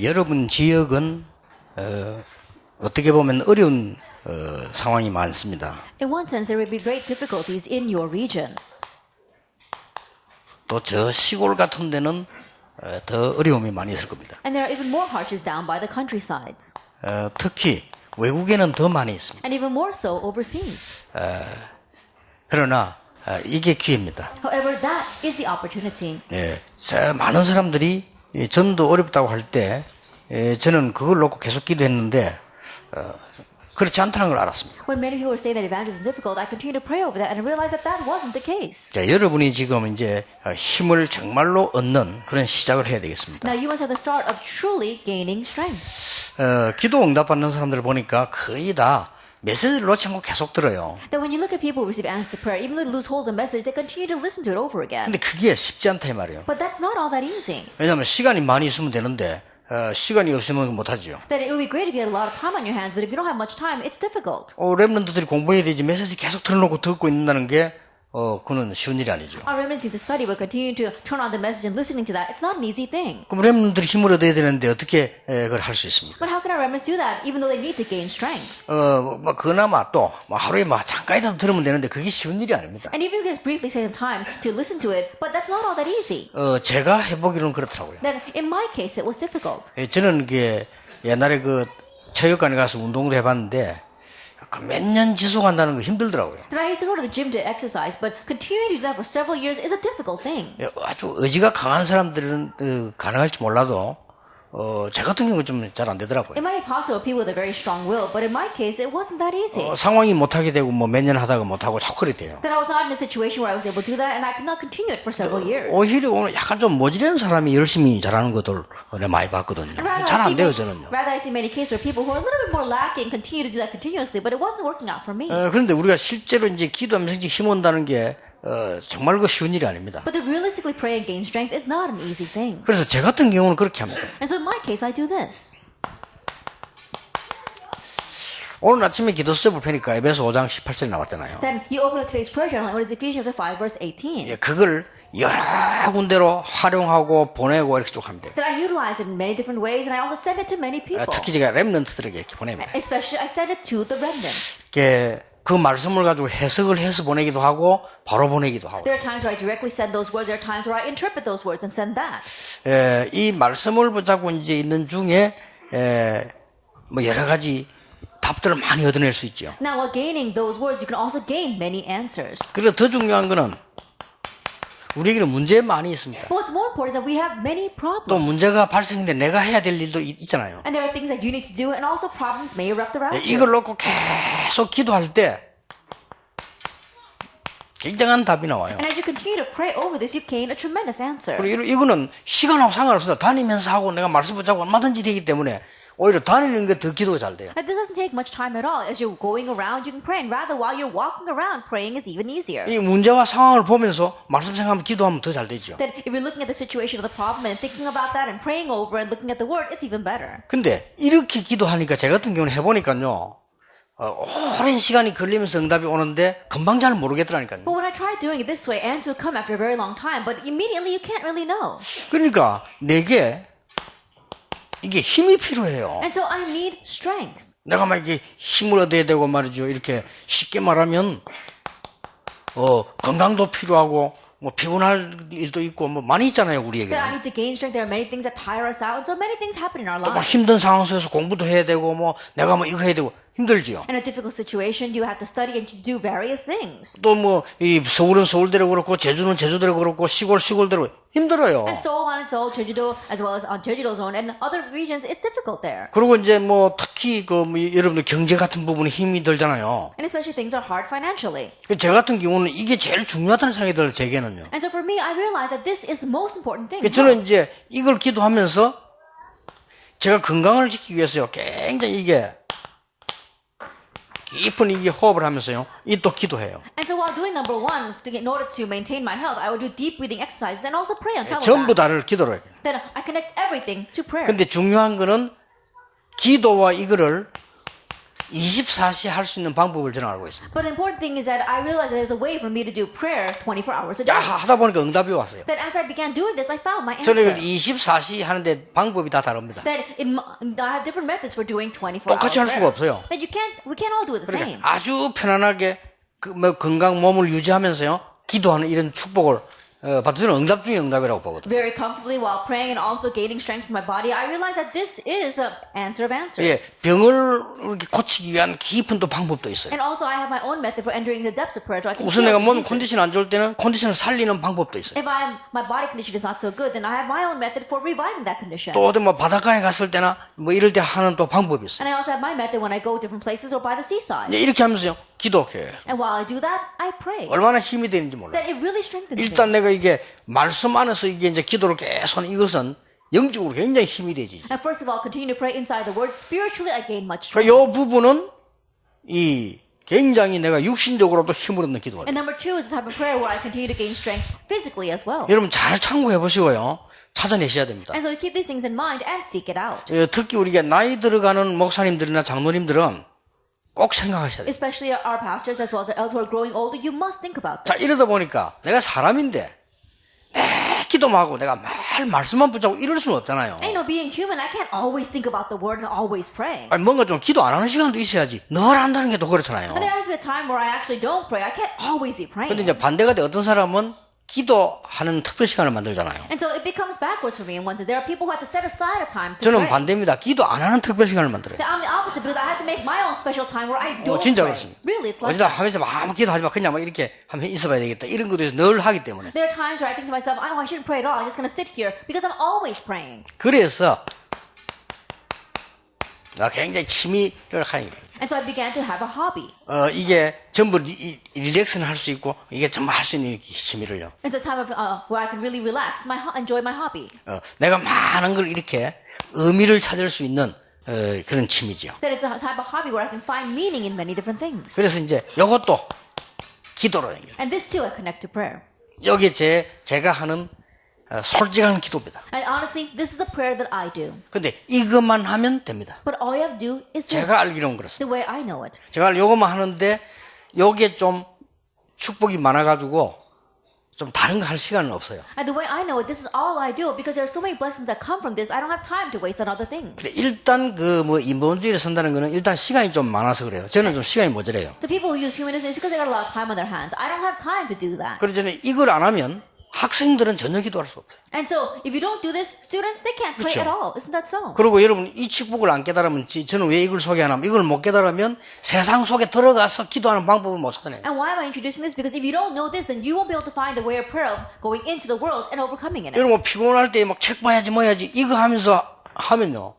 여러분 지역은 어떻게 보면 어려운 상황이 많습니다. In one sense, there will be great difficulties in your region. 또 저 시골 같은 데는 더 어려움이 많이 있을 겁니다. And there are even more hardships down by the countrysides. 특히 외국에는 더 많이 있습니다. And even more so overseas. 그러나 이게 기회입니다. However, that is the opportunity. 많은 사람들이 전도 어렵다고 할 때 저는 그걸 놓고 계속 기도했는데 그렇지 않다는 걸 알았습니다. When many people say that evangelism is difficult, I continue to pray over that and realize that that wasn't the case. 자, 여러분이 지금 이제 힘을 정말로 얻는 그런 시작을 해야 되겠습니다. Now you must have the start of truly gaining strength. 기도 응답받는 사람들을 보니까 거의 다 메시지를 놓지 않고 계속 들어요. That when you look at people who receive answers to prayer, even though they lose hold of the message, they continue to listen to it over again. 근데 그게 쉽지 않다 이 말이에요. But that's not all that easy. 왜냐하면 시간이 많이 있으면 되는데 시간이 없으면 못하죠. That it would be great if you had a lot of time on your hands, but if you don't have much time, it's difficult. 렘넌트들이 공부해야 되지 메시지 계속 틀어놓고 듣고 있는다는 게 그는 쉬운 일이 아니죠. Our remnants need to study, but continue to turn on the message and listening to that, it's not an easy thing. 그럼 렘넌트들이 힘을 얻어야 되는데 어떻게 그걸 할 수 있습니까? But how can our remnants do that, even though they need to gain strength? 그나마 또 하루에 잠깐이라도 들으면 되는데 그게 쉬운 일이 아닙니다. And even if you just briefly take some time to listen to it, but that's not all that easy. 제가 해보기로는 그렇더라고요. Then in my case, it was difficult. 저는 옛날에 체육관에 가서 운동도 해봤는데 몇 년 지속한다는 거 힘들더라고요. That I used to go to the gym to exercise, but continuing to do that for several years is a difficult thing. 아주 의지가 강한 사람들은 가능할지 몰라도 제 같은 경우는 좀 잘 안 되더라고요. It might be possible for people with a very strong will, but in my case, it wasn't that easy. 상황이 못하게 되고 몇 년 하다가 못하고 자꾸 그래 돼요. That I was not in a situation where I was able to do that, and I could not continue it for several years. 오히려 오늘 약간 좀 모질한 사람이 열심히 잘하는 것들 내가 많이 봤거든요. 잘 안 돼요 저는요. Rather, I see many cases where people who are a little bit more lacking continue to do that continuously, but it wasn't working out for me. 그런데 우리가 실제로 이제 기도하면서 힘 온다는 게 정말 쉬운 일이 아닙니다. But to realistically pray and gain strength is not an easy thing. 그래서 제 같은 경우는 그렇게 합니다. And so in my case, I do this. 오늘 아침에 기도 수첩을 펴니까 에베소 5장 18절 나왔잖아요. Then you open up today's prayer journal, and what is Ephesians chapter 5, verse 18. 그걸 여러 군데로 활용하고 보내고 이렇게 쭉 합니다. That I utilize it in many different ways, and I also send it to many people. 특히 제가 렘넌트들에게 이렇게 보냅니다. Especially, I send it to the remnants. 그 말씀을 가지고 해석을 해서 보내기도 하고 바로 보내기도 하고. There are times where I directly send those words. There are times where I interpret those words and send back. 이 말씀을 붙잡고 이제 있는 중에 여러 가지 답들을 많이 얻어낼 수 있죠. Now, while gaining those words, you can also gain many answers. 그리고 더 중요한 거는 우리에게는 문제 많이 있습니다. But what's more important is that we have many problems. 또 문제가 발생했는데 내가 해야 될 일도 있잖아요. And there are things that you need to do, and also problems may erupt around you. 이걸 놓고 계속 기도할 때 굉장한 답이 나와요. And as you continue to pray over this, you gain a tremendous answer. 그리고 이거는 시간하고 상관없습니다. 다니면서 하고 내가 말씀 붙잡고 얼마든지 되기 때문에 오히려 다니는 게 더 기도가 잘 돼요. And this doesn't take much time at all. As you're going around, you can pray. And rather, while you're walking around, praying is even easier. 이 문제와 상황을 보면서 말씀 생각하면 기도하면 더 잘 되죠. That if you're looking at the situation of the problem and thinking about that and praying over and looking at the word, it's even better. 근데 이렇게 기도하니까 제 같은 경우는 해보니까요. 오랜 시간이 걸리면서 응답이 오는데 금방 잘 모르겠더라니까요. But when I try doing it this way, answers will come after a very long time, but immediately you can't really know. 그러니까 내게 이게 힘이 필요해요. And so I need strength. 내가 막 이게 힘을 얻어야 되고 말이죠. 이렇게 쉽게 말하면 건강도 필요하고 피곤할 일도 있고 많이 있잖아요 우리에게. That I need to gain strength. There are many things that tire us out, and so many things happen in our 막 lives. 힘든 상황 속에서 공부도 해야 되고 내가 이거 해야 되고 힘들지요. In a difficult situation, you have to study and to do various things. 또 이 서울은 서울대로 그렇고 제주는 제주대로 그렇고 시골대로 힘들어요. And so on and so, Jeju-do, as well as on Jeju-do zone and other regions, it's difficult there. 그리고 이제 특히 여러분들 경제 같은 부분에 힘이 들잖아요. And especially things are hard financially. 제 같은 경우는 이게 제일 중요하다는 생각이 들어요. 제게는요. And so for me, I realize that this is the most important thing. 저는 이제 이걸 기도하면서 제가 건강을 지키기 위해서요. 굉장히 이게 깊은 호흡을 하면서요. 또 기도해요. And so while doing number one, in order to maintain my health, I would do deep breathing exercises and also pray on top of 전부 that. 다를 기도로 해요. Then I connect everything to prayer. 근데 중요한 거는 기도와 이거를 24시 할 수 있는 방법을 저는 알고 있습니다. But the important thing is that I realized that there's a way for me to do prayer 24 hours a day. 하다 보니까 응답이 왔어요. That as I began doing this, I found my 저는 answer. 24시 하는데 방법이 다 다릅니다. That I have different methods for doing 24 hours 똑같이 할 수가 prayer. 없어요. That we can't all do it the same. 그러니까 아주 편안하게 건강 몸을 유지하면서요 기도하는 이런 축복을 받을 수 있는 응답 중에 응답이라고 보거든요. Very comfortably while praying and also gaining strength from my body, I realize that this is an answer of answers. 예, 병을 이렇게 고치기 위한 깊은 또 방법도 있어요. And also I have my own method for entering the depths of prayer. So I can 우선 heal 내가 몸 diseases. 컨디션이 안 좋을 때는 컨디션을 살리는 방법도 있어요. If my body condition is not so good, then I have my own method for reviving that condition. 또 어디 뭐 바닷가에 갔을 때나 뭐 이럴 때 하는 또 방법이 있어요. And I also have my method when I go different places or by the seaside. 예, 이렇게 하면서요 기도해. And while I do that, I pray. 얼마나 힘이 되는지 몰라요. That it really strengthens me. 일단 내가 이게 말씀 안에서 이게 이제 기도를 계속 하는 이것은 영적으로 굉장히 힘이 되지. And first of all, continue to pray inside the word. Spiritually, I gain much 그 strength. 요 부분은 이 굉장히 내가 육신적으로도 힘을 얻는 기도가 And 돼요. number two is a type of prayer where I continue to gain strength physically as well. 여러분 잘 참고해 보시고요. 찾아내셔야 됩니다. And so keep these things in mind and seek it out. 특히 우리가 나이 들어가는 목사님들이나 장로님들은 꼭 생각하셔야 돼요. Especially our pastors as well as our elders who are growing older, you must think about 자, this. 이러다 보니까 내가 사람인데 내 기도만 하고 내가 매일 말씀만 붙잡고 이럴 수는 없잖아요. And being human, I can't always think about the word and always pray. 아니, 뭔가 좀 기도 안 하는 시간도 있어야지. 늘 한다는 게 더 그렇잖아요. And there has to be a time where I actually don't pray. I can't always be praying. 근데 이제 반대가 돼 어떤 사람은 기도하는 특별 시간을 만들잖아요. And so it becomes backwards for me in one sense. There are people who have to set aside a time to 저는 pray. 반대입니다. 기도 안 하는 특별 시간을 만들어요. I'm the opposite because I have to make my own special time where I don't 진짜 pray. 그렇습니다. Really, it's like 어디다 하면서 아무 기도하지 마. 그냥 막 이렇게 하면 있어봐야 되겠다. 이런 것도 늘 하기 때문에. there are times where I think to myself, I shouldn't pray at all. I'm just going to sit here because I'm always praying. 그래서 나 굉장히 취미를 하는 거예요. And so I began to have a hobby. 이게 전부 릴렉스는 할 수 있고 이게 정말 할 수 있는 취미를요. It's a time of where I can really relax, enjoy my hobby. 내가 많은 걸 이렇게 의미를 찾을 수 있는 그런 취미죠. That it's a type of hobby where I can find meaning in many different things. 그래서 이제 이것도 기도로 연결. And this too I connect to prayer. 여기 제가 하는 솔직한 기도입니다. And honestly, this is the prayer that I do. 근데 이것만 하면 됩니다. But all you have to do is this. 제가 알기로는 그렇습니다. The way I know it. 제가 요것만 하는데 요게 좀 축복이 많아가지고 좀 다른 거 할 시간은 없어요. And the way I know it, this is all I do because there are so many blessings that come from this. I don't have time to waste on other things. 근데 일단 그 뭐 인본주의를 선다는 거는 일단 시간이 좀 많아서 그래요. 저는 좀 시간이 모자라요. The people who use humanism is because they got a lot of time on their hands. I don't have time to do that. 그래서 저는 이걸 안 하면 학생들은 전혀 기도할 수 없어요. And so, if you don't do this, students, they can't pray 그렇죠. at all. Isn't that so? 그리고 여러분 이 축복을 안 깨달으면 저는 왜 이걸 소개 안 하면 이걸 못 깨달으면 세상 속에 들어가서 기도하는 방법을 못 찾아내요. And why am I introducing this? Because if you don't know this, then you won't be able to find a way of prayer of going into the world and overcoming in it. 여러분 피곤할 때 막 책 봐야지 뭐 해야지 이거 하면서 하면요.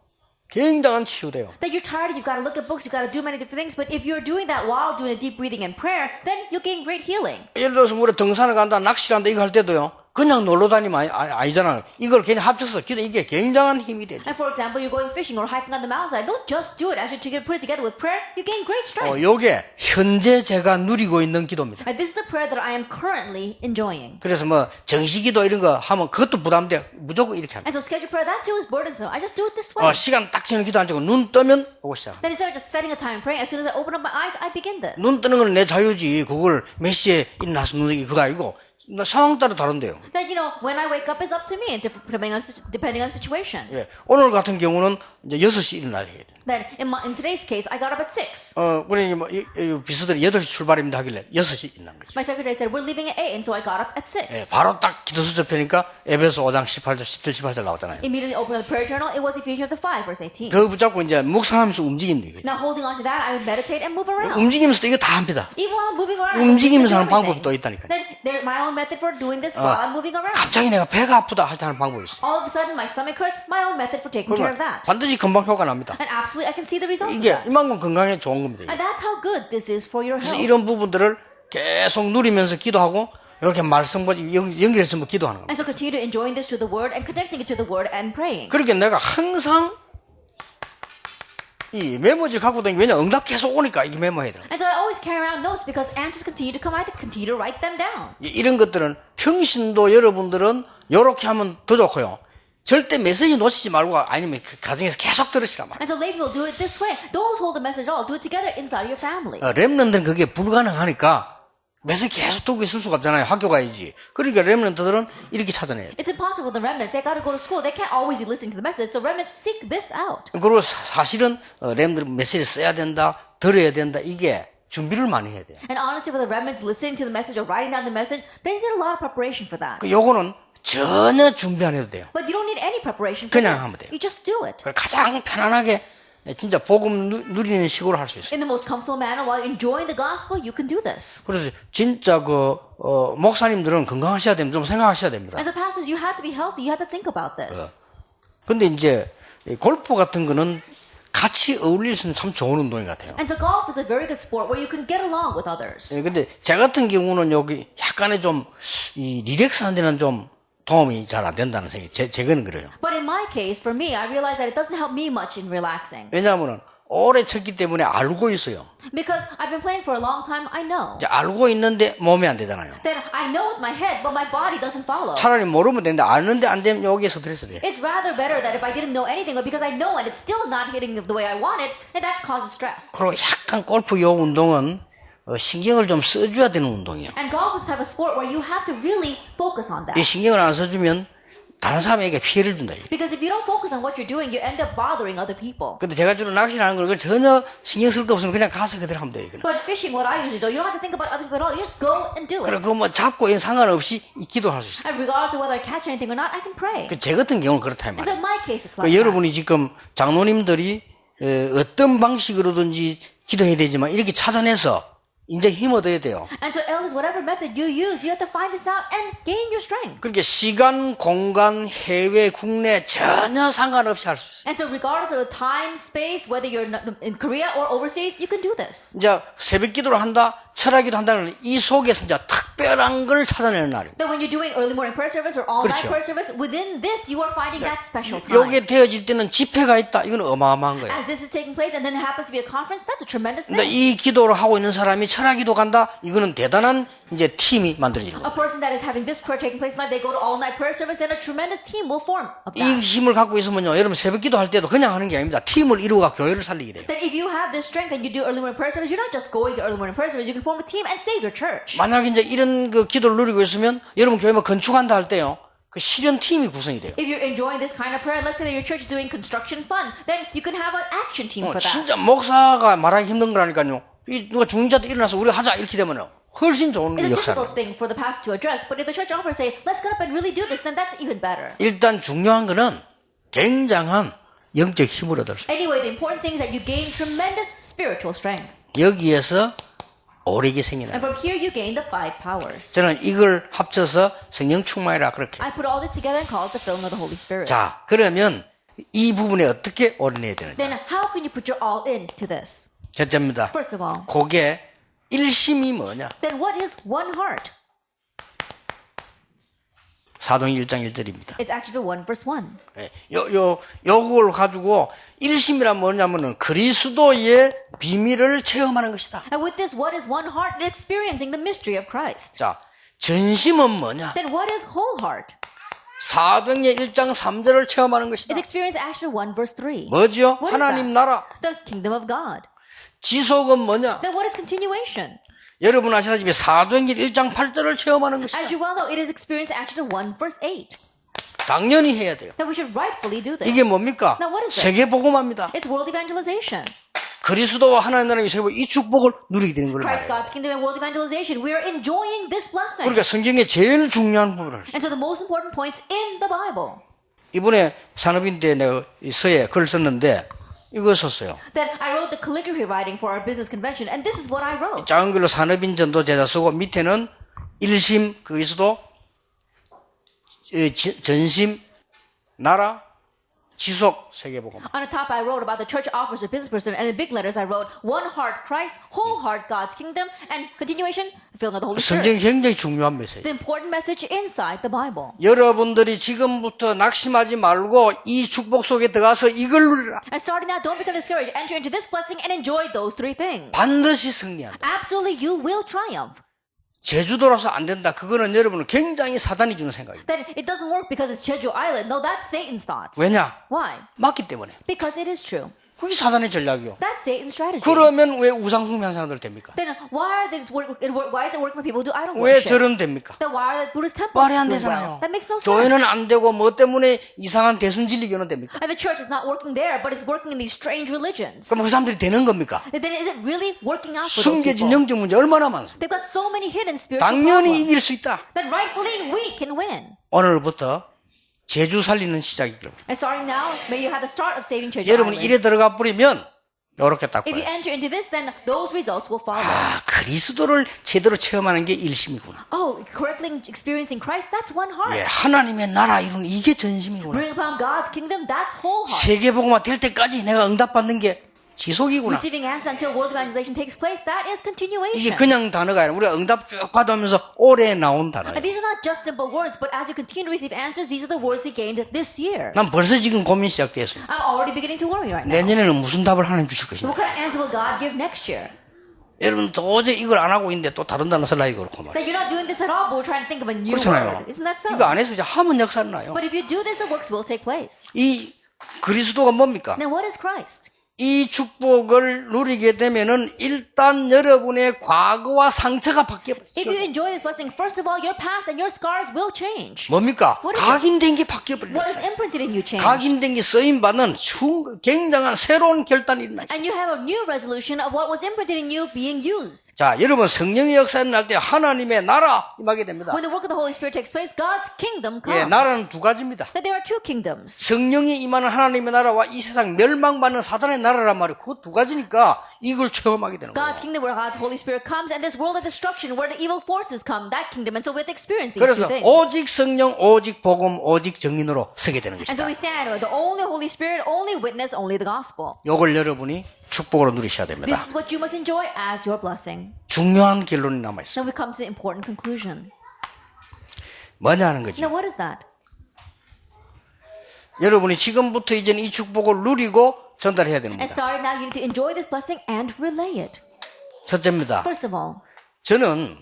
굉장한 치유돼요. That you're tired, you've got to look at books, you've got to do many different things. But if you're doing that while doing a deep breathing and prayer, then you'll gain great healing. 예를 들어서 우리 등산을 간다, 낚시를 한다 이거 할 때도요. 그냥 놀러 다니면 아니잖아요. 이걸 괜히 합쳐서 기도 이게 굉장한 힘이 되죠. And for example, you're going fishing or hiking on the mountainside. Don't just do it. As you put it together with prayer, you gain great strength. 요게 현재 제가 누리고 있는 기도입니다. And this is the prayer that I am currently enjoying. 그래서 뭐 정시기도 이런 거 하면 그것도 부담돼. 무조건 이렇게 합니다. And so scheduled prayer, that too is burdensome. I just do it this way. 시간 딱 정해서 기도 안 하고 눈 뜨면 오고 시작. Then instead of just setting a time and praying, as soon as I open up my eyes, I begin this. 눈 뜨는 건 내 자유지. 그걸 몇 시에 일어나서 눈 뜨기 그거 아니고 상황 따라 다른데요. That when I wake up is up to me, and depending on the situation. 예, 오늘 같은 경우는 이제 6시 일어나야 돼요. Then in today's case, I got up at 6. 우리 뭐 비서들이 8시 출발입니다 하길래 6시 일어난 거죠. My secretary said we're leaving at 8, and so I got up at 6. 예, 바로 딱 기도서 접히니까 에베소 5장 18절, 17, 18절 나왔잖아요. Immediately opened the prayer journal. It was Ephesians 5, verse 18. 그거 붙잡고 이제 묵상하면서 움직입니다. Now holding on to that, I would meditate and move around. 움직이면서도 이거 다 합니다. Even while moving around. 움직이면서 하는 I do 방법이 또 everything. 있다니까요. Then there's my own method for doing this while I'm moving around. 갑자기 내가 배가 아프다 할 때 하는 방법이 있어요. All of a sudden, my stomach hurts. My own method for taking care of 그러면 that. 반드시 금방 효과 납니다. And absolutely, I can see the results of 이게 that. 이만큼 건강에 좋은 겁니다. And that's how good this is for your 그래서 health. 이런 부분들을 계속 누리면서 기도하고 이렇게 말씀과 연결해서 뭐 기도하는 겁니다. And so continue to enjoying this to the word and connecting it to the word and praying. 그렇게 내가 항상 이 메모지를 갖고 다니고 왜냐 응답 계속 오니까 이게 메모해야 돼요. And so I always carry around notes because answers continue to come. I have to continue to write them down. 이런 것들은 평신도 여러분들은 이렇게 하면 더 좋고요. 절대 메시지 놓치지 말고 아니면 그 가정에서 계속 들으시란 말이에요. And so lay people do it this way. Don't hold the message at all. Do it together inside your families. 렘넌트는 그게 불가능하니까 메시지 계속 듣고 있을 수가 없잖아요. 학교 가야지. 그러니까 렘넌트들은 이렇게 찾아내야 돼요. It's impossible for the remnants. They got to go to school. They can't always be listening to the message. So remnants seek this out. 그리고 사실은 렘들 메시지 써야 된다, 들어야 된다. 이게 준비를 많이 해야 돼요. And honestly, for the remnants listening to the message or writing down the message, they need a lot of preparation for that. 요거는 전혀 준비 안 해도 돼요. But you don't need any preparation for 그냥 this. 하면 돼요. You just do it. 가장 편안하게 진짜 복음 누리는 식으로 할 수 있어요. In the most comfortable manner while enjoying the gospel, you can do this. 그래서 진짜 목사님들은 건강하셔야 됩니다. 좀 생각하셔야 됩니다. As a pastors, you have to be healthy. You have to think about this. 근데 이제 골프 같은 거는 같이 어울릴 수 있는 참 좋은 운동인 것 같아요. And so golf is a very good sport where you can get along with others. 근데 제 같은 경우는 여기 약간의 좀 이 릴렉스 하는 데는 좀 도움이 잘 안 된다는 생각이 제게는 그래요. But in my case, for me, I realize that it doesn't help me much in relaxing. 왜냐하면 오래 쳤기 때문에 알고 있어요. Because I've been playing for a long time, I know. 이제 알고 있는데 몸이 안 되잖아요. Then I know with my head, but my body doesn't follow. 차라리 모르면 되는데 아는데 안 되면 여기에 스트레스 돼요. It's rather better that if I didn't know anything, but because I know and it's still not hitting the way I want it, and that causes stress. 그리고 약간 골프 요 운동은 신경을 좀 써줘야 되는 운동이에요. And golf is the type of sport where you have to really focus on 이 that. 신경을 안 써주면 다른 사람에게 피해를 준다. Because if you don't focus on what you're doing, you end up bothering other people. 근데 제가 주로 낚시를 하는 걸 전혀 신경 쓸 거 없으면 그냥 가서 그대로 하면 돼요. 그냥. But fishing, what I usually do, you don't have to think about other people at all. You just go and do it. 그리고 뭐 잡고 이런 상관없이 기도할 수 있어요. And regardless of whether I catch anything or not, I can pray. 제 같은 경우는 그렇다 이 And so 말이에요. in my case, it's like that. 여러분이 지금 장로님들이 어떤 방식으로든지 기도해야 되지만 이렇게 찾아내서 이제 힘 얻어야 돼요. And so elders, whatever method you use, you have to find this out and gain your strength. 그렇게 시간, 공간, 해외, 국내 전혀 상관없이 할 수 있어요. And so regardless of the time, space, whether you're in Korea or overseas, you can do this. 이제 새벽 기도를 한다, 철학기도 한다는 이 속에서 이제 특별한 걸 찾아내는 날입니다. Then when you're doing early morning prayer service or all night 그렇죠. prayer service, within this you are finding that special time. 요게 되어질 때는 집회가 있다. 이건 어마어마한 거예요. As this is taking place and then it happens to be a conference, that's a tremendous 근데 thing. 이 기도를 하고 있는 사람이 철학기도 간다. 이거는 대단한 이제 팀이 만들어지는 거예요. A person that is having this prayer taking place tonight, they go to all night prayer service, then a tremendous team will form of 이 that. 힘을 갖고 있으면요, 여러분 새벽 기도할 때도 그냥 하는 게 아닙니다. 팀을 이루어가 교회를 살리게 돼요. That if you have this strength and you do early morning prayer service, you're not just going to early morning prayer service, you can form a team and save your church. 만약에 이제 이런 그 기도를 누리고 있으면 여러분 교회 뭐 건축한다 할 때요, 그 실현 팀이 구성이 돼요. If you're enjoying this kind of prayer, let's say that your church is doing construction fun, then you can have an action team for that. 진짜 목사가 말하기 힘든 거라니까요. 이 누가 중자도 일어나서 우리 하자 이렇게 되면요, 훨씬 좋은 It's a 역사를. difficult thing for the pastor to address, but if the church offers say, let's get up and really do this, then that's even better. 일단 중요한 거는 굉장한 영적 힘을 얻을 수 있어요. Anyway, the important thing is that you gain tremendous spiritual strength. 여기에서 오래게 생기는. And from here you gain the 5 powers. 저는 이걸 합쳐서 성령 충만이라 그렇게. I put all this together and call it the filling of the Holy Spirit. 자, 그러면 이 부분에 어떻게 올인해야 되느냐? Then how can you put your all into this? 첫째입니다. First of all, 그게 일심이 뭐냐? then what is one heart? 사도행 1장 1절입니다. It's actually 1 verse 1. 요걸 가지고 일심이란 뭐냐면은 그리스도의 비밀을 체험하는 것이다. And with this, what is one heart? Experiencing the mystery of Christ. 자, 전심은 뭐냐? Then what is whole heart? 사도행의 1장 3절을 체험하는 것이다. It's experienced actually 1 verse 3. 뭐죠? What is 하나님 that? 나라. The kingdom of God. 지속은 뭐냐? Then what is continuation? 여러분 아시다시피 사도행전 1장 8절을 체험하는 것이다. As you well know, it is experienced actually 1 verse 8. 당연히 해야 돼요. That we should rightfully do this. 이게 뭡니까? Now what is this? 세계복음화입니다. It's world evangelization. 그리스도와 하나님 나라의 세계 이 축복을 누리게 되는 걸 Christ, 말해요. God's kingdom, and world evangelization. We are enjoying this blessing. 그러니까 성경의 제일 중요한 부분을 And so the most important points in the Bible. 이번에 산업인대 내가 이 서예 글을 썼는데 이거 썼어요. Then I wrote the calligraphy writing for our business convention, and this is what I wrote. 작은 글로 산업인 전도 제자 쓰고 밑에는 일심 그리스도 전심 나라 지속 세계복음. On the top, I wrote about the church offers a business person, and in big letters, I wrote one heart Christ, whole heart God's kingdom, and continuation, filling of the Holy 성경이 Spirit. 굉장히 중요한 메시지. The important message inside the Bible. 여러분들이 지금부터 낙심하지 말고 이 축복 속에 들어가서 이걸 누리라. And starting now, don't become discouraged. Enter into this blessing and enjoy those 3 things. 반드시 승리한다. Absolutely, you will triumph. 제주도라서 안 된다. 그거는 여러분은 굉장히 사단이 주는 생각입니다. That it doesn't work because it's Jeju Island. No, that's Satan's thoughts. 왜냐? Why? 맞기 때문에. Because it is true. 그게 사단의 전략이요. That's Satan's strategy. 그러면 왜 우상숭배하는 사람들 됩니까? Then why is it working for people who do idol 왜 worship? 절은 됩니까? Then why are Buddhist temples 말이 안 doing 되잖아요. well? That makes no sense. 교회는 안 되고 뭐 때문에 이상한 대순진리교는 됩니까? And the church is not working there, but it's working in these strange religions. 그럼 그 사람들이 되는 겁니까? Then is it really working out for those 숨겨진 people? 영적 문제 얼마나 많습니까? They've got so many hidden spiritual 당연히 problems. 이길 수 있다. That rightfully we can win. 오늘부터 제주 살리는 시작이길. And starting now, may you have the start of saving Jeju 여러분이 Island. 이래 들어가 버리면 이렇게 딱 If you 봐요. enter into this, then those results will follow. 아, 그리스도를 제대로 체험하는 게 일심이구나. Oh, correctly experiencing Christ, that's one heart. 예, 하나님의 나라 이루는 이게 전심이구나. Bring upon God's kingdom, that's whole heart. 세계복음화 될 때까지 내가 응답받는 게 지속이구나. Receiving answer until world evangelization takes place, that is 이게 continuation. 그냥 단어가 아니라 우리가 응답 쭉 받아오면서 올해 나온 단어예요. And these are not just simple words, but as you continue to receive answers, these are the words you gained this year. 난 벌써 지금 고민 시작됐습니다. I'm already beginning to worry right now. 내년에는 무슨 답을 하나님 주실 So 것인가. what kind of answer will God give next year? 여러분 도저히 이걸 안 하고 있는데 또 다른 단어 쓰려고 그렇고 말이에요. That you're not doing this at all, but we're trying to think of a new 그렇잖아요. word. Isn't that so? 이거 안 해서 이제 하면 역사는 나요. But if you do this, the works will take place. 이 그리스도가 뭡니까? Then what is Christ? 이 축복을 누리게 되면은 일단 여러분의 과거와 상처가 바뀌어 If you 버렸어요. enjoy this blessing, first of all, your past and your scars will change. 뭡니까? What is it? 각인된 게 바뀌어 What is 버렸어요. imprinted in you change. 각인된 게 쓰임 받는 굉장한 새로운 결단이 일어나요. And you have a new resolution of what was imprinted in you being used. 자, 여러분 성령의 역사는 날 때 하나님의 나라 임하게 됩니다. When the work of the Holy Spirit takes place, God's kingdom 예, comes. 나라는 두 가지입니다. That there are two kingdoms. 성령이 임하는 하나님의 나라와 이 세상 멸망받는 사단의 나라란 말이에요. 그 두 가지니까 이걸 체험하게 되는 거예요. God's kingdom where God's Holy Spirit comes, and this world of destruction where the evil forces come, that kingdom. And so we have to experience these 그래서 two things. 오직 성령, 오직 복음, 오직 정인으로 서게 되는 And so 것이다. we stand with the only Holy Spirit, only witness, only the gospel. 이걸 여러분이 축복으로 누리셔야 됩니다. This is what you must enjoy as your blessing. 중요한 결론이 남아 있어요. Now we come to the important conclusion. 뭐냐 하는 거지. Now what is that? 여러분이 지금부터 이제는 이 축복을 누리고 전달해야 되는 And 겁니다. starting now, you need to enjoy this blessing and relay it. 첫째입니다. First of all, 저는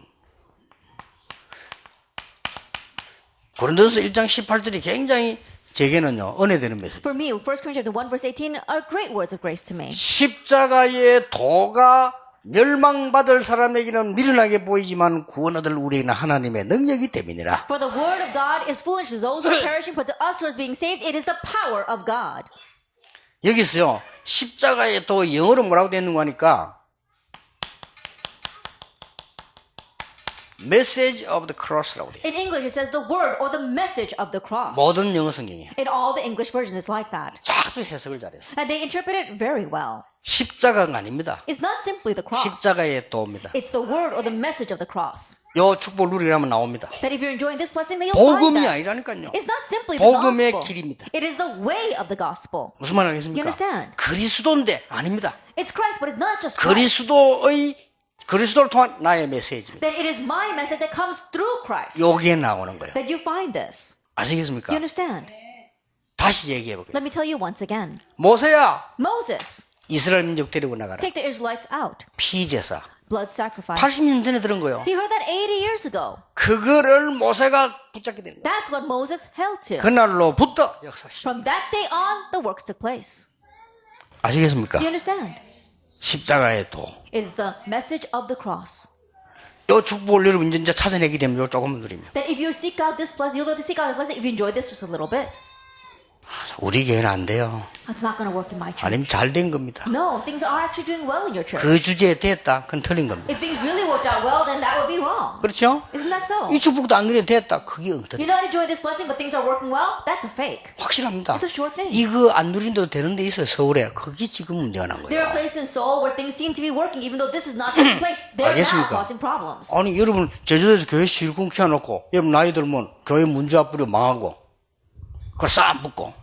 고린도서 1장 18절이 굉장히 제게는요 은혜되는 메시지. for me, 1 Corinthians 1 verse 18 are great words of grace to me. 십자가의 도가 멸망받을 사람에게는 미련하게 보이지만 구원 얻을 우리에게는 하나님의 능력이 됨이니라. For the word of God is foolish to those who are perishing, but to us who are being saved, it is the power of God. 여기서요 십자가의 도 영어로 뭐라고 되어 있는 거 하니까 Message of the Cross라고 되어 있어요. In English, it says the word or the message of the cross. 모든 영어 성경이에요. In all the English versions, it's like that. 아주 해석을 잘했어요. And they interpret it very well. 십자가가 아닙니다. It's not simply the cross. 십자가의 도입니다. It's the word or the message of the cross. 요 축복을 누리려면 나옵니다. That if you're enjoying this blessing, then you'll find 복음이 that. 아니라니까요. It's not simply the 복음의 gospel. 길입니다. It is the way of the gospel. 무슨 말 You 하겠습니까? understand? 그리스도인데 아닙니다. It's Christ, but it's not just Christ. 그리스도를 통한 나의 메시지입니다. That it is my message that comes through Christ. 여기에 나오는 거예요. That you find this. 아시겠습니까? You understand? 다시 얘기해 볼게요. Let me tell you once again. 모세야, Moses, 이스라엘 민족 데리고 나가라. take the Israelites out. 피제사. Blood sacrifice. 80년 전에 들은 거예요. He heard that 80 years ago. 그거를 모세가 붙잡게 되는 거예요. That's what Moses held to. 그날로부터 역사시. From that day on, the works took place. 아시겠습니까? Do you understand? 십자가의 도. It is the message of the cross. 요 축복을 여러분 진짜 찾아내게 되면 요 조금만 누리면. That if you seek out this blessing, you'll be able to seek out the blessing if you enjoy this just a little bit. 우리 교회는 안 돼요. It's not going to work in my church. 아니면 잘 된 겁니다. No, things are actually doing well in your church. 그 주제에 됐다. 그건 틀린 겁니다. If things really worked out well, then that would be wrong. 그렇죠? Isn't that so? 이 축복도 안 그래도 됐다. 그게 엉터리. You're not enjoying this blessing, but things are working well? That's a fake. 확실합니다. It's a sure thing. 이거 안 누린데도 되는 데 있어요. 서울에. 그게 지금 문제가 난 There 거예요. are places in Seoul where things seem to be working, even though this is not taking place. They're now 알겠습니까? causing problems. 아니 여러분 제주도에서 교회 실금 키워놓고 여러분 나이 들면 교회 문제 앞으로 망하고 그걸 싹 붙고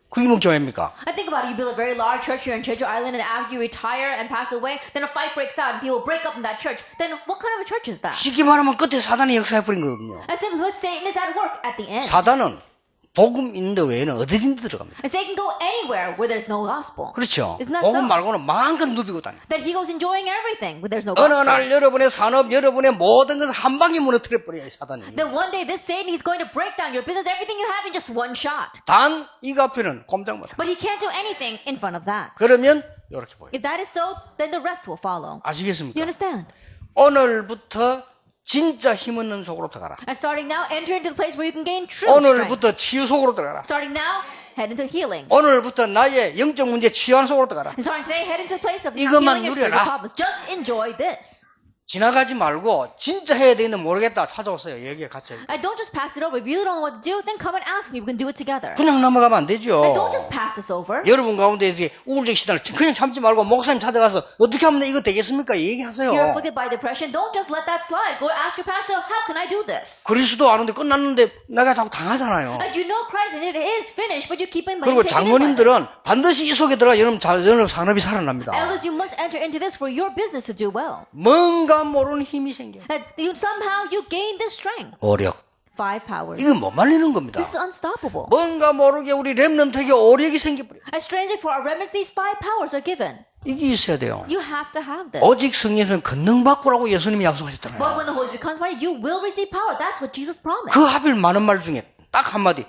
그게 뭐 교회입니까? I think about it. You build a very large church here in Jeju Island, and after you retire and pass away, then a fight breaks out and people break up in that church. Then what kind of a church is that? 쉽게 말하면 끝에 사단이 역사해버린 거거든요. And simply put, Satan is at work at the end. 사단은 복음 있는 데 외에는 어디든지 들어갑니다. And Satan can go anywhere where there's no gospel. 그렇죠. Isn't that 복음 so? 말고는 마음껏 누비고 다녀요. That he goes enjoying everything, but there's no 어느 gospel. 날 여러분의 산업, 여러분의 모든 것을 한 방에 무너뜨려 버려요, 사단이. Then one day this Satan, he's going to break down your business, everything you have in just one shot. 단 이거 앞에는 꼼짝 못해요. But he can't do anything in front of that. 그러면 이렇게 보여요. If that is so, then the rest will follow. Do you 아시겠습니까? understand? 오늘부터 진짜 힘있는 속으로 들어가라. And starting now, enter into the place where you can gain true strength. 오늘부터 치유 속으로 들어가라. Starting now, head into healing. 오늘부터 나의 영적 문제 치유하는 속으로 들어가라. And starting today, head into the place of 이것만 healing your spiritual 누려라. problems. Just enjoy this. 지나가지 말고 진짜 해야 되는데 모르겠다 찾아오세요. 여기에 같이. And don't just pass it over. If you don't know what to do, then come and ask me. We can do it together. 그냥 넘어가면 안 되죠. And don't just pass this over. 여러분 가운데 이제 우울적 시달을 그냥 참지 말고 목사님 찾아가서 어떻게 하면 이거 되겠습니까? 얘기하세요. You're afflicted by depression. Don't just let that slide. Go ask your pastor, how can I do this? 그리스도 아는데 끝났는데 내가 자꾸 당하잖아요. And you know Christ and it is finished, but you keep in 그리고 taking it by 장로님들은 this. 반드시 이 속에 들어가 여러분 산업이 살아납니다. Elders, you must enter into this for your business to do well. 뭔가 모르는 힘이 생겨. That somehow you gain this strength. 오력. 5 powers. 이건 못 말리는 겁니다. This is unstoppable. 뭔가 모르게 우리 렘넌트에게 오력이 생겨버려. And strangely, for our remnants, these 5 powers are given. 이게 있어야 돼요. You have to have this. 오직 성령은 권능 받고라고 예수님이 But 약속하셨잖아요. when the Holy Spirit comes by you, you will receive power. That's what Jesus promised. 그 하필 많은 말 중에 딱 한마디.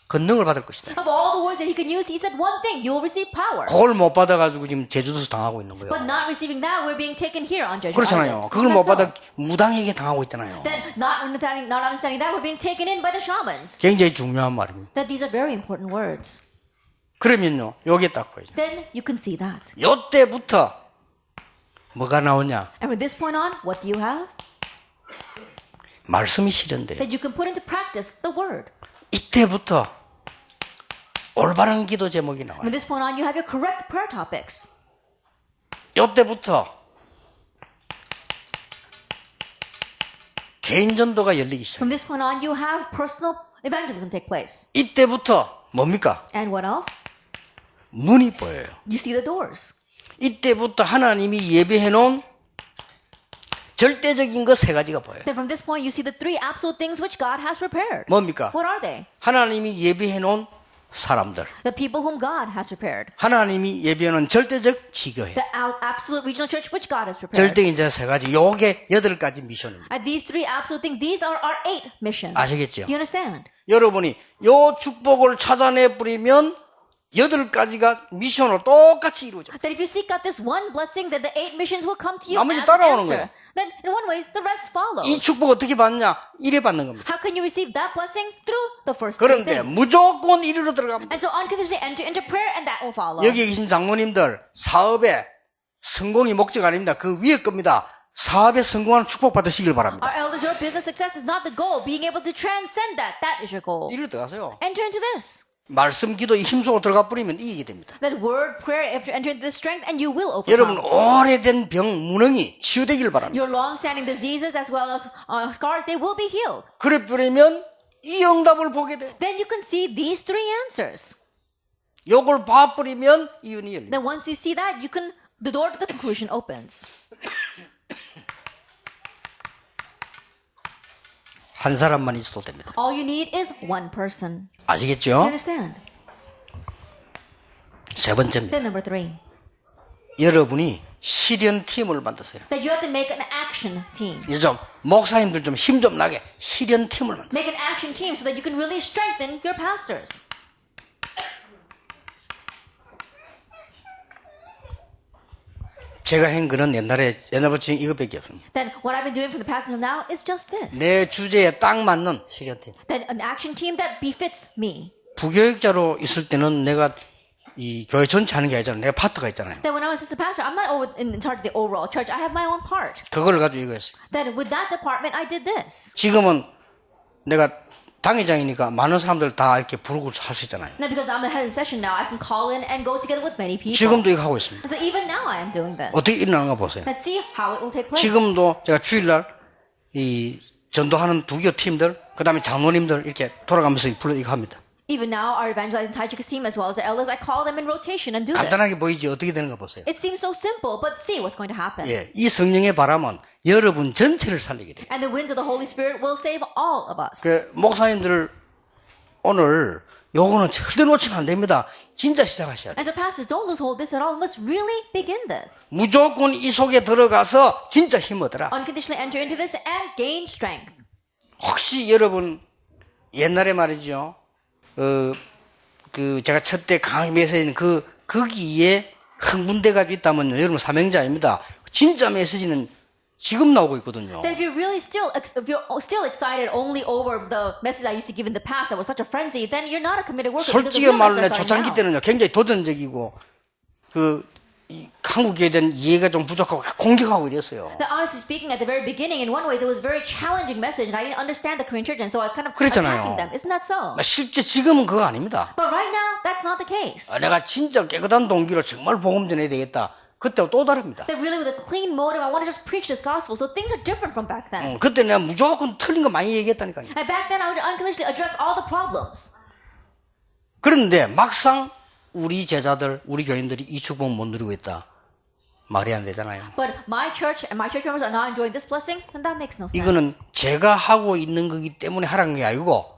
권능을 받을 것이다. Of all the words that he could use, he said one thing: you will receive power. 그걸 못 받아가지고 지금 제주도에서 당하고 있는 거예요. But not receiving that, we're being taken here on Judgment 그렇잖아요. Island. 그걸 Isn't 못 that 받아 so? 무당에게 당하고 있잖아요. Then not understanding that, we're being taken in by the shamans. 굉장히 중요한 말입니다. That these are very important words. 그러면요, 여기에 딱 보이죠. Then you can see that. 요때부터 뭐가 나오냐? And from this point on, what do you have? 말씀이 실현돼요. That you can put into practice the word. 이때부터 올바른 기도 제목이 나와요. From this point on, you have your correct prayer topics. 요때부터 개인 전도가 열리기 시작. From this point on, you have personal evangelism take place. 이때부터 뭡니까? And what else? 문이 보여요. You see the doors. 이때부터 하나님이 예배해 놓은 절대적인 것 세 가지가 보여요. Then from this point, you see the 3 absolute things which God has prepared. 뭡니까? What are they? 하나님이 예배해 놓은 사람들. The people whom God has prepared. 하나님이 예배해 놓은 절대적 지교회. The absolute regional church which God has prepared. 절대인 세 가지. 요게 8가지 미션입니다. And these 3 absolute things, these are our 8 missions. 아시겠죠? You understand? 여러분이 요 축복을 찾아내 버리면 8가지가 미션으로 똑같이 이루어져. That if you seek out this one blessing, then the 8 missions will come to you 나머지 as an 따라오는 answer. 거예요. Then in one way, the rest follow. 이 축복 어떻게 받냐? 이래 받는 겁니다. How can you receive that blessing? Through the first 3 그런데 things. 무조건 이리로 들어갑니다. And so unconditionally enter into prayer and that will follow. 여기 계신 장로님들 사업에 성공이 목적 아닙니다. 그 위에 겁니다. 사업에 성공하는 축복 받으시길 바랍니다. Our elders, your business success is not the goal. Being able to transcend that, that is your goal. 이리로 들어가세요. Enter into this. 말씀 기도에 힘속으로 들어가 버리면 이기게 됩니다. That word, prayer, if you enter into this strength, and you will 여러분 overcome. 오래된 병, 무능이 치유되길 바랍니다. Your long-standing diseases as well as scars, they will be healed. 그래 버리면 이 응답을 보게 돼요. Then you can see these 3 answers. 요걸 봐버리면 이윤이 열립니다. Then once you see that, you can, the door to the conclusion opens. 한 사람만 있어도 됩니다. All you need is one person. You 아시겠죠? understand? 세 번째입니다. Then number 3, 여러분이 실현팀을 만드세요. that you have to make an action team. 이제 좀 목사님들 좀 힘 좀 나게 실현팀을 만드세요. Make an action team so that you can really strengthen your pastors. 제가 한 거는 옛날부터 지금 이것밖에 없습니다. Then what I've been doing for the past until now is just this. 내 주제에 딱 맞는 실현팀. Then an action team that befits me. 부교육자로 있을 때는 내가 이 교회 전체 하는 게 아니잖아요. 내가 파트가 있잖아요. Then when I was assistant pastor, I'm not in charge of the overall church. I have my own part. 그걸 가지고 이거 했어요. Then with that department, I did this. 지금은 내가 당회장이니까 많은 사람들 다 이렇게 부르고 할 수 있잖아요. Now because I'm the head of the session now, I can call in and go together with many people. 지금도 이거 하고 있습니다. And so even now I am doing this. 어떻게 일어나는가 보세요. Let's see how it will take place. 지금도 제가 주일날 이 전도하는 두교 팀들, 그 다음에 장로님들 이렇게 돌아가면서 이거 합니다. Even now, our evangelizing Tajikus team as well as the elders, I call them in rotation and do this. 간단하게 보이지 어떻게 되는가 보세요. It seems so simple, but see what's going to happen. 예, 이 성령의 바람은 여러분 전체를 살리게 돼요. And the winds of the Holy Spirit will save all of us. 그 목사님들을 오늘 요거는 절대 놓치면 안 됩니다. 진짜 시작하셔야 돼요. And so pastors, don't lose hold of this at all. You must really begin this. 무조건 이 속에 들어가서 진짜 힘 얻어라. Unconditionally enter into this and gain strength. 혹시 여러분 옛날에 말이죠. 제가 첫 때 강의 메시지는 거기에 흥분돼가지고 있다면요. 여러분 사명자입니다. 진짜 메시지는 지금 나오고 있거든요. That if you're still excited only over the message I used to give in the past that was such a frenzy, then you're not a committed worker. because the 솔직히 real 말로 내 message are 초창기 now. 때는요. 굉장히 도전적이고 이 한국에 대한 이해가 좀 부족하고 공격하고 이랬어요. That honestly speaking, at the very beginning, in one way, it was a very challenging message, and I didn't understand the Korean church, and so I was kind of 그랬잖아요. attacking them. Isn't that so? 실제 지금은 그거 아닙니다. But right now, that's not the case. 내가 진짜 깨끗한 동기로 정말 복음 전해야 되겠다. 그때와 또 다릅니다. That really with a clean motive, I want to just preach this gospel. So things are different from back then. 그때 내가 무조건 틀린 거 많이 얘기했다니까요. And back then, I would unconditionally address all the problems. 그런데 막상 우리 제자들, 우리 교인들이 이 축복 못 누리고 있다. 말이 안 되잖아요. But my church and my church members are not enjoying this blessing, then that makes no sense. 이거는 제가 하고 있는 거기 때문에 하라는 게 아니고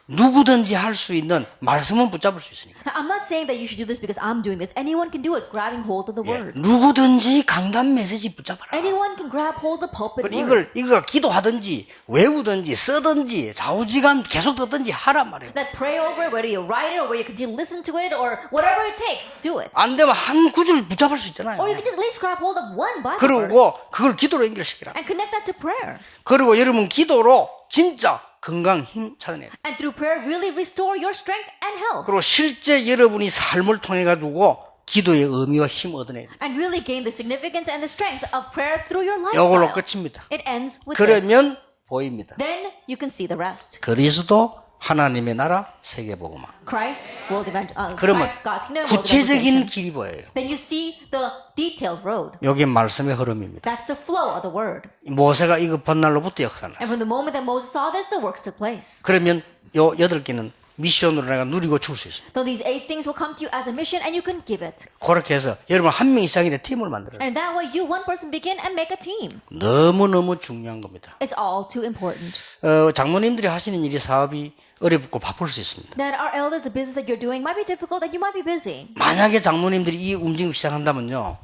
누구든지 할 수 있는 말씀은 붙잡을 수 있으니까. Now, I'm not saying that you should do this because I'm doing this. Anyone can do it, grabbing hold of the word. 누구든지 강단 메시지 붙잡아라. Anyone can grab hold of the pulpit 그리고 word. 이걸 기도하든지 외우든지 쓰든지 좌우지간 계속 듣든지 하란 말이에요. That pray over it, whether you write it or whether you continue to listen to it or whatever it takes, do it. 안 되면 한 구절 붙잡을 수 있잖아요. Or you can just at least grab hold of one Bible verse 그리고 그걸 기도로 연결시키라. and connect that to prayer. 그리고 여러분 기도로 진짜 건강 힘 찾아내라. And through prayer, really restore your strength and health. 그리고 실제 여러분이 삶을 통해 가지고 기도의 의미와 힘 얻어내야 돼요. And really gain the significance and the strength of prayer through your 이걸로 lifestyle. 끝입니다. It ends with this. 그러면 보입니다. Then you can see the rest. 그리스도 하나님의 나라 세계복음화. Christ, 그러면 Christ, God's kingdom, world 구체적인 evangelization. 길이 보여요. Then you see the detailed road. 여기 말씀의 흐름입니다. That's the flow of the word. 모세가 이거 본 날로부터 역사를. And from the moment that Moses saw this, the works took place. 그러면 요 8개는 미션으로 내가 누리고 줄 수 있습니다. So these 8 things will come to you as a mission and you can give it. 그렇게 해서 여러분 한 명 이상의 팀을 만들어요. And that way you, one person, begin and make a team. 너무너무 중요한 겁니다. It's all too important. 장모님들이 하시는 일이 사업이 어렵고 바쁠 수 있습니다. That our elders, the business that you're doing might be difficult, that you might be busy. 만약에 장모님들이 이 움직임 시작한다면요.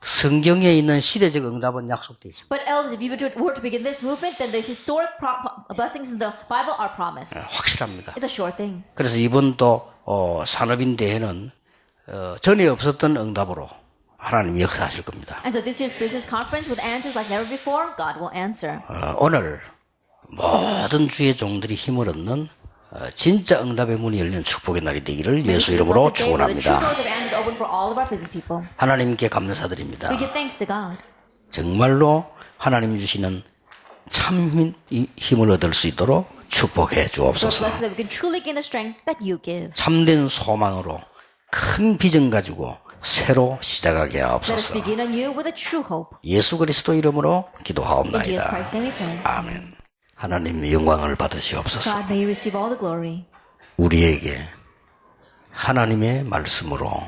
성경에 있는 시대적 응답은 약속되어 있습니다. But elders, if you were to begin this movement, then the historic blessings in the Bible are promised. 확실합니다. It's a sure thing. 그래서 이번 또 산업인 대회는 전에 없었던 응답으로 하나님이 역사하실 겁니다. And so this year's business conference with answers like never before, God will answer. 오늘 모든 주의 종들이 힘을 얻는 진짜 응답의 문이 열리는 축복의 날이 되기를 예수 이름으로 축원합니다. 하나님께 감사드립니다. We give thanks to God. 정말로 하나님이 주시는 참 힘을 얻을 수 있도록 축복해 So 주옵소서. blessed that we can truly gain the strength that you give. 참된 소망으로 큰 비전 가지고 새로 시작하게 Let us 하옵소서. begin anew with a true hope. 예수 그리스도 이름으로 In Jesus 기도하옵나이다. Christ's name we pray. 아멘. 하나님 영광을 받으시옵소서. God, may you receive all the glory. 우리에게 하나님의 말씀으로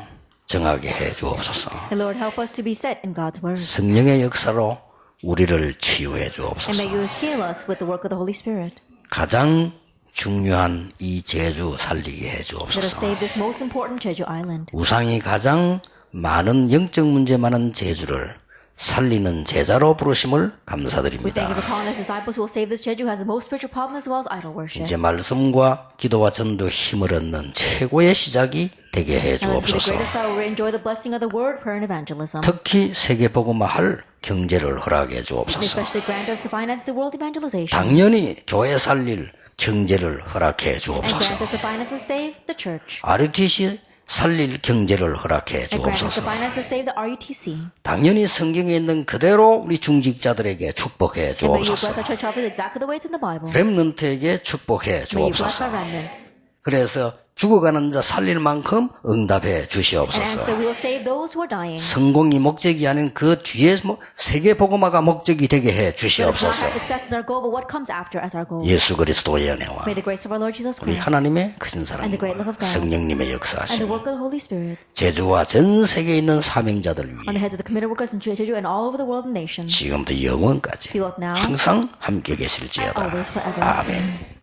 정하게 해 주옵소서. And Lord, help us to be set in God's word. 성령의 역사로 우리를 치유해 And 주옵소서. may you heal us with the work of the Holy Spirit. 가장 중요한 이 제주 살리게 해 Let us 주옵소서. save this most important Jeju Island. 우상이 가장 많은 영적 문제 많은 제주를 살리는 제자로 부르심을 We thank you 감사드립니다. for calling us disciples who will save this Jeju who has the most spiritual problem as well as idol worship. 이제 말씀과 기도와 전도 힘을 얻는 최고의 시작이 되게 해 And let's be the 주옵소서. greatest star where we enjoy the blessing of the word, prayer, and evangelism. 특히 세계 복음화할 경제를 허락해 And 주옵소서. especially grant us the finance to world evangelization. 당연히 교회 살릴 경제를 허락해 And 주옵소서. grant us the finance to save the church. RUTC 살릴 경제를 허락해 And grant us 주옵소서. the finance to save the RUTC. 당연히 성경에 있는 그대로 우리 중직자들에게 축복해 And may you bless 주옵소서. our church offers exactly the way it's in the Bible. 렘넌트에게 축복해 May you bless 주옵소서. our remnants. 그래서 죽어가는 자 살릴 만큼 응답해 And answer 주시옵소서. that we will save those who are dying. 성공이 목적이 아닌 그 뒤에 세계 복음화가 목적이 되게 해 Let us not 주시옵소서. have success as our goal, but what comes after as our goal. 예수 그리스도의 은혜와 May the grace of our Lord Jesus 우리 Christ 하나님의 크신 사랑, and the great love of God 성령님의 and the 역사하심, work of the Holy Spirit 제주와 전 세계에 있는 사명자들 on the 위해 heads of the committed workers in Jeju and all over the world and nations. 지금부터 영원까지 Be both now 항상 함께 and 계실지어다. always forever. 아멘.